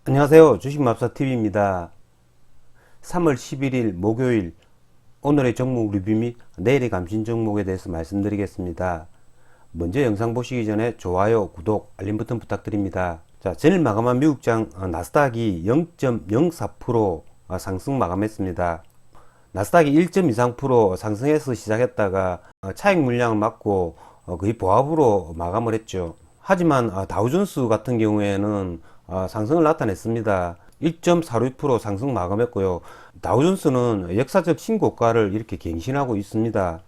안녕하세요. 주식맘사TV입니다. 3월 11일 목요일 오늘의 종목 리뷰 및 내일의 감신 종목에 대해서 말씀드리겠습니다. 먼저 영상 보시기 전에 좋아요, 구독, 알림 버튼 부탁드립니다. 자, 전일 마감한 미국장 나스닥이 0.04% 상승 마감했습니다. 나스닥이 1.23% 상승해서 시작했다가 차익 물량을 맞고 거의 보합으로 마감을 했죠. 하지만 다우존스 같은 경우에는 상승을 나타냈습니다. 1.46% 상승 마감했고요. 다우존스는 역사적 신고가를 이렇게 갱신하고 있습니다.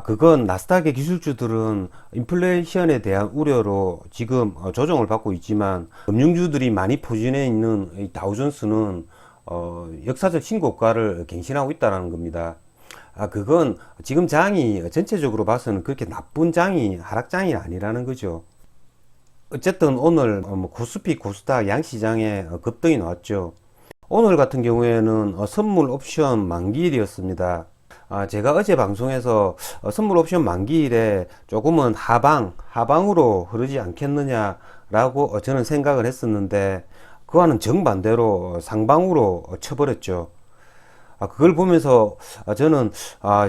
그건 나스닥의 기술주들은 인플레이션에 대한 우려로 지금 조정을 받고 있지만 금융주들이 많이 포진해 있는 이 다우존스는 역사적 신고가를 갱신하고 있다는 겁니다. 그건 지금 장이 전체적으로 봐서는 그렇게 나쁜 장이 하락장이 아니라는 거죠. 어쨌든 오늘 코스피, 코스닥 양시장에 급등이 나왔죠. 오늘 같은 경우에는 선물 옵션 만기일이었습니다. 제가 어제 방송에서 선물 옵션 만기일에 조금은 하방으로 흐르지 않겠느냐라고 저는 생각을 했었는데 그와는 정반대로 상방으로 쳐버렸죠. 그걸 보면서 저는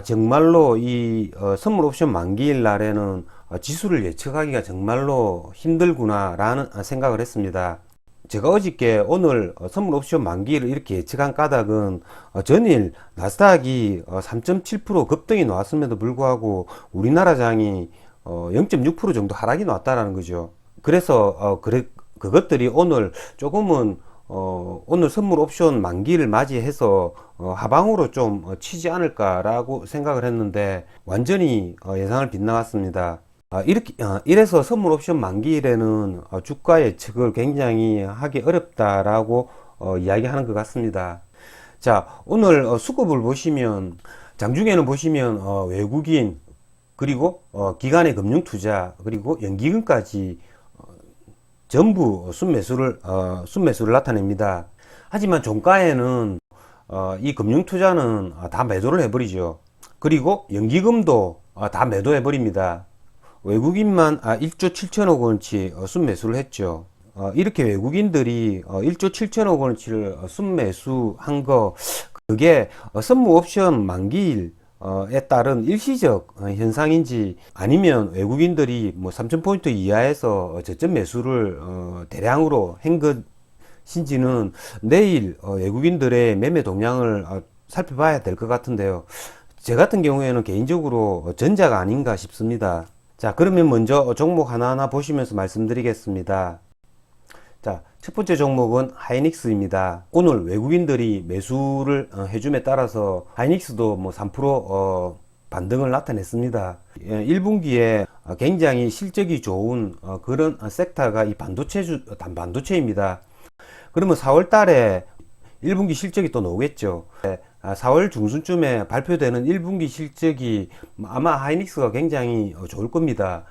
정말로 이 선물 옵션 만기일 날에는 지수를 예측하기가 정말로 힘들구나 라는 생각을 했습니다. 제가 어저께 오늘 선물 옵션 만기를 이렇게 예측한 까닭은 전일 나스닥이 3.7% 급등이 나왔음에도 불구하고 우리나라 장이 0.6% 정도 하락이 나왔다는 거죠. 그래서 그것들이 오늘 조금은 오늘 선물 옵션 만기를 맞이해서 하방으로 좀 치지 않을까라고 생각을 했는데 완전히 예상을 빗나갔습니다. 이래서 선물 옵션 만기일에는 주가 예측을 굉장히 하기 어렵다라고 이야기하는 것 같습니다. 자, 오늘 수급을 보시면 장중에는 보시면 외국인 그리고 기관의 금융투자 그리고 연기금까지 전부 순매수를 나타냅니다. 하지만 종가에는 이 금융투자는 다 매도를 해버리죠. 그리고 연기금도 다 매도해버립니다. 외국인만 1조 7천억 원치 순매수를 했죠. 이렇게 외국인들이 1조 7천억 원치를 순매수한 거 그게 선물 옵션 만기일 에 따른 일시적 현상인지 아니면 외국인들이 뭐 3,000포인트 이하에서 저점 매수를 대량으로 한 것인지는 내일 외국인들의 매매 동향을 살펴봐야 될 것 같은데요. 제 같은 경우에는 개인적으로 전자가 아닌가 싶습니다. 자, 그러면 먼저 종목 하나하나 보시면서 말씀드리겠습니다. 자, 첫 번째 종목은 하이닉스입니다. 오늘 외국인들이 매수를 해줌에 따라서 하이닉스도 뭐 3% 반등을 나타냈습니다. 1분기에 굉장히 실적이 좋은 그런 섹터가 이 반도체입니다. 그러면 4월 달에 1분기 실적이 또 나오겠죠. 4월 중순쯤에 발표되는 1분기 실적이 아마 하이닉스가 굉장히 좋을 겁니다.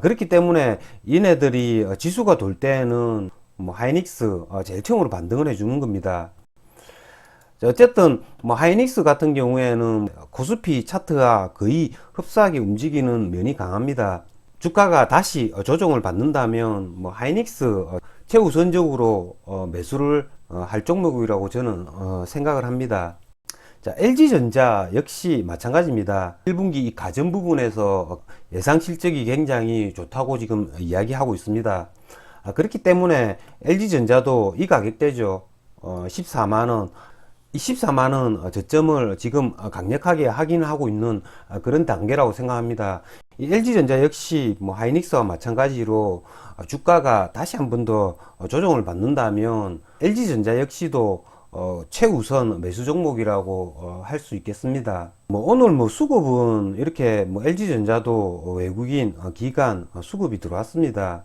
그렇기 때문에 얘네들이 지수가 돌 때는 뭐 하이닉스 제일 처음으로 반등을 해주는 겁니다. 어쨌든 뭐 하이닉스 같은 경우에는 코스피 차트가 거의 흡사하게 움직이는 면이 강합니다. 주가가 다시 조정을 받는다면 뭐 하이닉스 최우선적으로 매수를 할 종목이라고 저는 생각을 합니다. 자, LG전자 역시 마찬가지입니다. 1분기 이 가전 부분에서 예상 실적이 굉장히 좋다고 지금 이야기하고 있습니다. 그렇기 때문에 LG전자도 이 가격대죠. 14만원. 이 14만원 저점을 지금 강력하게 확인하고 있는 그런 단계라고 생각합니다. 이 LG전자 역시 뭐 하이닉스와 마찬가지로 주가가 다시 한 번 더 조정을 받는다면 LG전자 역시도 최우선 매수 종목이라고 할 수 있겠습니다. 뭐 오늘 뭐 수급은 이렇게 뭐 LG전자도 외국인 기관 수급이 들어왔습니다.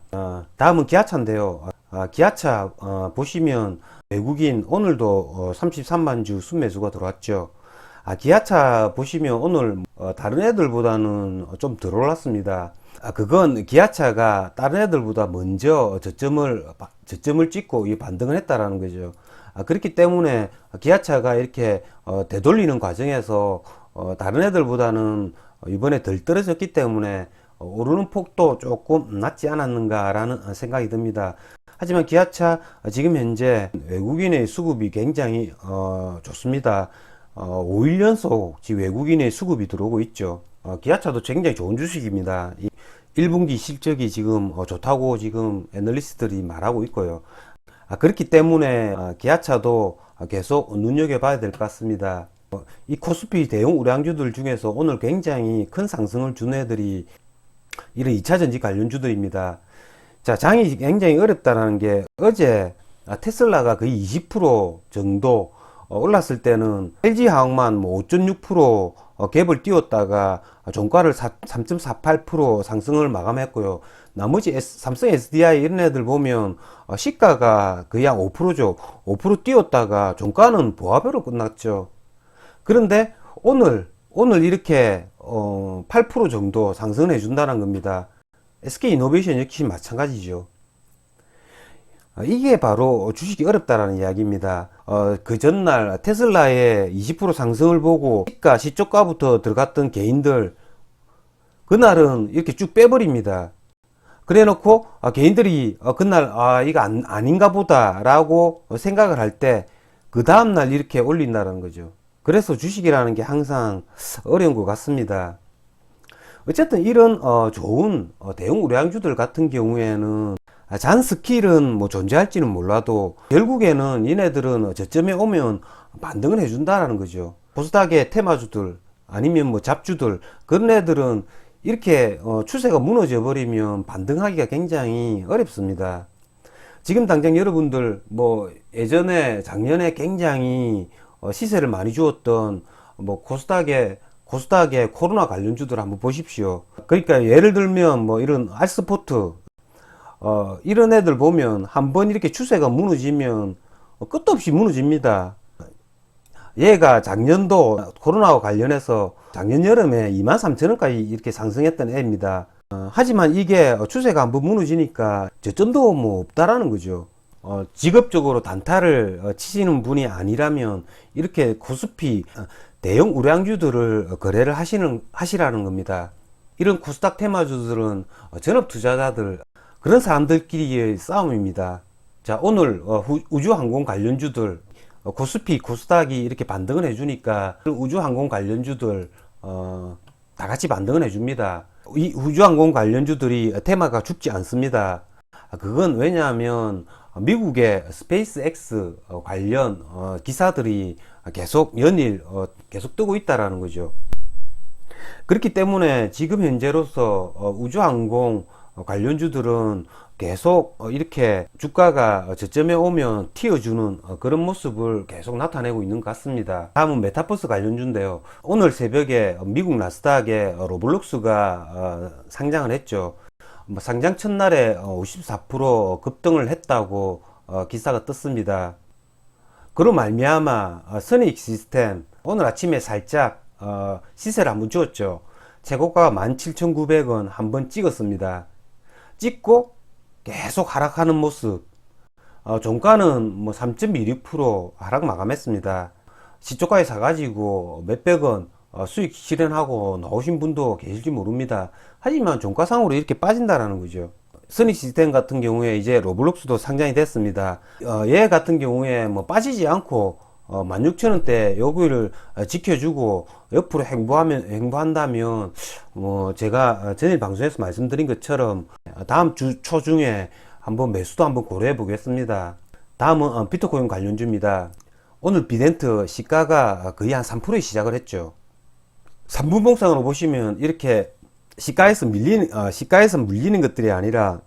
다음은 기아차인데요. 기아차 보시면 외국인 오늘도 33만 주 순매수가 들어왔죠. 기아차 보시면 오늘 다른 애들보다는 좀 덜 올랐습니다. 그건 기아차가 다른 애들보다 먼저 저점을 찍고 이 반등을 했다라는 거죠. 그렇기 때문에 기아차가 이렇게 되돌리는 과정에서 다른 애들보다는 이번에 덜 떨어졌기 때문에 오르는 폭도 조금 낮지 않았는가라는 생각이 듭니다. 하지만 기아차 지금 현재 외국인의 수급이 굉장히 좋습니다. 5일 연속 지금 외국인의 수급이 들어오고 있죠. 기아차도 굉장히 좋은 주식입니다. 1분기 실적이 지금 좋다고 지금 애널리스트들이 말하고 있고요. 그렇기 때문에 기아차도 계속 눈여겨봐야 될 것 같습니다. 이 코스피 대형 우량주들 중에서 오늘 굉장히 큰 상승을 준 애들이 이런 2차전지 관련주들입니다. 자, 장이 굉장히 어렵다는 게 어제 테슬라가 거의 20% 정도 올랐을 때는 LG화학만 뭐 5.6% 갭을 띄웠다가 종가를 3.48% 상승을 마감했고요. 나머지 삼성 SDI 이런 애들 보면 시가가 거의 한 5%죠. 5% 띄웠다가 종가는 보합으로 끝났죠. 그런데 오늘 이렇게 8% 정도 상승을 해준다는 겁니다. SK이노베이션 역시 마찬가지죠. 이게 바로 주식이 어렵다라는 이야기입니다. 그 전날 테슬라의 20% 상승을 보고 시초가부터 들어갔던 개인들 그날은 이렇게 쭉 빼버립니다. 그래 놓고 개인들이 그날 이거 아닌가 보다 라고 생각을 할 때 그 다음날 이렇게 올린다는 거죠. 그래서 주식이라는 게 항상 어려운 것 같습니다. 어쨌든 이런 좋은 대형 우량주들 같은 경우에는 잔 스킬은 뭐 존재할지는 몰라도 결국에는 얘네들은 저점에 오면 반등을 해준다라는 거죠. 코스닥의 테마주들 아니면 뭐 잡주들 그런 애들은 이렇게 추세가 무너져 버리면 반등하기가 굉장히 어렵습니다. 지금 당장 여러분들 뭐 예전에 작년에 굉장히 시세를 많이 주었던 뭐 코스닥의 코로나 관련주들 한번 보십시오. 그러니까 예를 들면 뭐 이런 알스포트 이런 애들 보면 한번 이렇게 추세가 무너지면 끝도 없이 무너집니다. 얘가 작년도 코로나와 관련해서 작년 여름에 23,000원까지 이렇게 상승했던 애입니다. 하지만 이게 추세가 한번 무너지니까 저점도 뭐 없다라는 거죠. 직업적으로 단타를 치시는 분이 아니라면 이렇게 코스피 대형 우량주들을 거래를 하시라는 겁니다. 이런 코스닥 테마주들은 전업 투자자들 그런 사람들끼리의 싸움입니다. 자, 오늘 우주항공 관련주들 코스피 코스닥이 이렇게 반등을 해주니까 우주항공 관련주들 다 같이 반등을 해줍니다. 이 우주항공 관련주들이 테마가 죽지 않습니다. 그건 왜냐하면 미국의 스페이스X 관련 기사들이 계속 연일 계속 뜨고 있다라는 거죠. 그렇기 때문에 지금 현재로서 우주항공 관련주들은 계속 이렇게 주가가 저점에 오면 튀어주는 그런 모습을 계속 나타내고 있는 것 같습니다. 다음은 메타버스 관련주인데요. 오늘 새벽에 미국 나스닥에 로블록스가 상장을 했죠. 상장 첫날에 54% 급등을 했다고 기사가 떴습니다. 그로 말미암아 선익 시스템 오늘 아침에 살짝 시세를 한번 주었죠. 최고가가 17,900원 한번 찍었습니다. 찍고 계속 하락하는 모습. 종가는 뭐 3.26% 하락 마감했습니다. 시초가에 사가지고 몇백원 수익 실현하고 나오신 분도 계실지 모릅니다. 하지만 종가상으로 이렇게 빠진다라는 거죠. 선익 시스템 같은 경우에 이제 로블록스도 상장이 됐습니다. 얘 같은 경우에 뭐 빠지지 않고 16,000원대 여기를 지켜주고 옆으로 행보한다면 뭐 제가 전일 방송에서 말씀드린 것처럼 다음 주 초중에 한번 매수도 한번 고려해 보겠습니다. 다음은 비트코인 관련주입니다. 오늘 비덴트 시가가 거의 한 3% 시작을 했죠. 3분봉상으로 보시면 이렇게 시가에서 물리는 것들이 아니라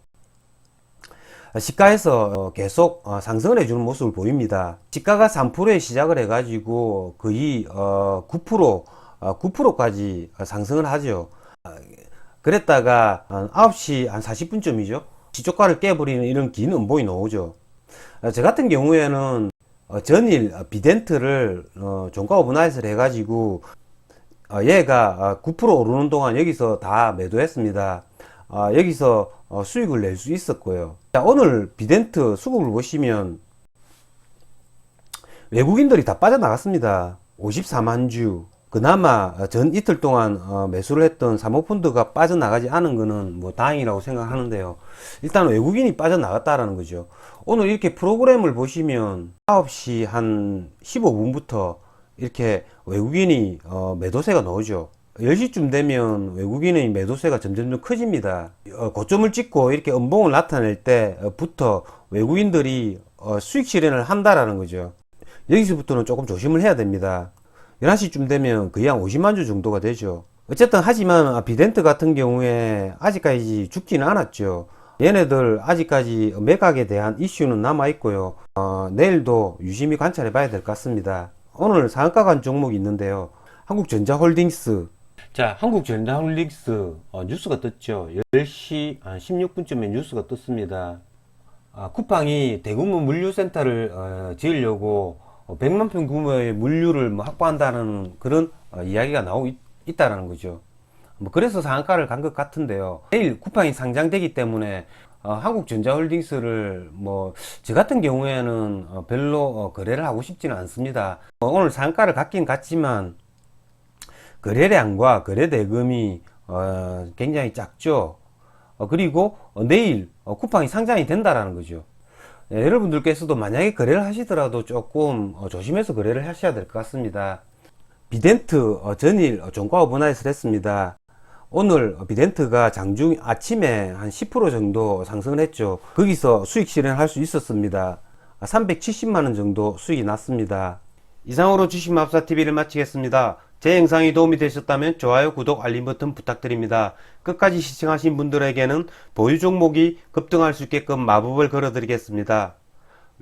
시가에서 계속 상승을 해주는 모습을 보입니다. 시가가 3%에 시작을 해가지고 거의 9%까지 상승을 하죠. 그랬다가 9시 한 40분쯤이죠. 시초가를 깨버리는 이런 긴 음봉이 나오죠. 저 같은 경우에는 전일 비덴트를 종가 오버나잇을 해가지고 얘가 9% 오르는 동안 여기서 다 매도했습니다. 여기서 수익을 낼 수 있었고요. 자, 오늘 비덴트 수급을 보시면 외국인들이 다 빠져나갔습니다. 54만 주. 그나마 전 이틀 동안 매수를 했던 사모펀드가 빠져나가지 않은 거는 뭐 다행이라고 생각하는데요. 일단 외국인이 빠져나갔다라는 거죠. 오늘 이렇게 프로그램을 보시면 9시 한 15분부터 이렇게 외국인이 매도세가 나오죠. 10시쯤 되면 외국인의 매도세가 점점 커집니다. 고점을 찍고 이렇게 음봉을 나타낼 때부터 외국인들이 수익 실현을 한다라는 거죠. 여기서부터는 조금 조심을 해야 됩니다. 11시쯤 되면 거의 한 50만 주 정도가 되죠. 어쨌든 하지만 비덴트 같은 경우에 아직까지 죽지는 않았죠. 얘네들 아직까지 매각에 대한 이슈는 남아있고요. 내일도 유심히 관찰해 봐야 될 것 같습니다. 오늘 상한가 간 종목이 있는데요. 한국전자홀딩스. 자, 한국전자홀딩스 뉴스가 떴죠. 10시 16분쯤에 뉴스가 떴습니다. 쿠팡이 대규모 물류센터를 지으려고 100만 평 규모의 물류를 확보한다는 그런 이야기가 나오고 있다는 거죠. 그래서 상한가를 간 것 같은데요. 내일 쿠팡이 상장되기 때문에 한국전자홀딩스를 저 같은 경우에는 별로 거래를 하고 싶지는 않습니다. 오늘 상한가를 갖긴 갔지만 거래량과 거래 대금이 굉장히 작죠. 그리고 내일 쿠팡이 상장이 된다라는 거죠. 여러분들께서도 만약에 거래를 하시더라도 조금 조심해서 거래를 하셔야 될 것 같습니다. 비덴트 전일 종가 오버나잇을 했습니다. 오늘 비덴트가 장중 아침에 한 10% 정도 상승을 했죠. 거기서 수익 실현할 수 있었습니다. 370만원 정도 수익이 났습니다. 이상으로 주식마법사TV를 마치겠습니다. 제 영상이 도움이 되셨다면 좋아요, 구독, 알림 버튼 부탁드립니다. 끝까지 시청하신 분들에게는 보유 종목이 급등할 수 있게끔 마법을 걸어드리겠습니다.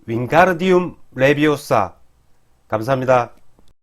윙가르디움 레비오사. 감사합니다.